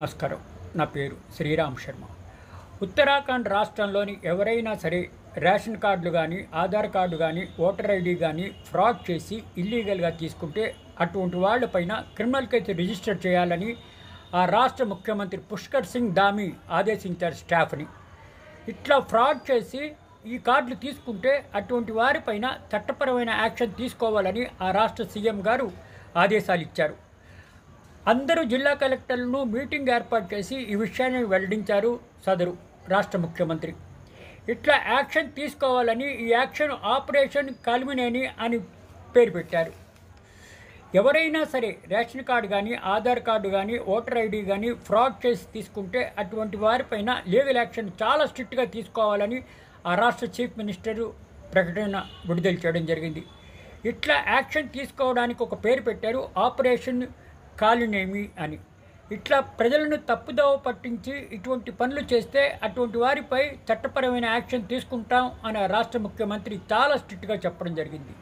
నమస్కారం. నా పేరు శ్రీరామ్ శర్మ. ఉత్తరాఖండ్ రాష్ట్రంలోని ఎవరైనా సరే రేషన్ కార్డులు కానీ, ఆధార్ కార్డు కానీ, ఓటర్ ఐడి కానీ ఫ్రాడ్ చేసి ఇల్లీగల్గా తీసుకుంటే అటువంటి వాళ్ళపైన క్రిమినల్ కేసు రిజిస్టర్ చేయాలని ఆ రాష్ట్ర ముఖ్యమంత్రి పుష్కర్ సింగ్ ధామీ ఆదేశించారు స్టాఫ్ని. ఇట్లా ఫ్రాడ్ చేసి ఈ కార్డులు తీసుకుంటే అటువంటి వారిపైన చట్టపరమైన యాక్షన్ తీసుకోవాలని ఆ రాష్ట్ర సీఎం గారు ఆదేశాలు ఇచ్చారు. అందరూ జిల్లా కలెక్టర్లను మీటింగ్ ఏర్పాటు చేసి ఈ విషయాన్ని వెల్లడించారు సదరు రాష్ట్ర ముఖ్యమంత్రి. ఇట్లా యాక్షన్ తీసుకోవాలని ఈ యాక్షన్ ఆపరేషన్ కల్మినేని అని పేరు పెట్టారు. ఎవరైనా సరే రేషన్ కార్డు కానీ, ఆధార్ కార్డు కానీ, ఓటర్ ఐడి కానీ ఫ్రాడ్ చేసి తీసుకుంటే అటువంటి వారిపైన లీగల్ యాక్షన్ చాలా స్ట్రిక్ట్గా తీసుకోవాలని ఆ రాష్ట్ర చీఫ్ మినిస్టరు ప్రకటన విడుదల చేయడం జరిగింది. ఇట్లా యాక్షన్ తీసుకోవడానికి ఒక పేరు పెట్టారు, ఆపరేషన్ కాలినేమి అని. ఇట్లా ప్రజలను తప్పుదోవ పట్టించి ఇటువంటి పనులు చేస్తే అటువంటి వారిపై చట్టపరమైన యాక్షన్ తీసుకుంటాం అని రాష్ట్ర ముఖ్యమంత్రి చాలా స్ట్రిక్ట్గా చెప్పడం జరిగింది.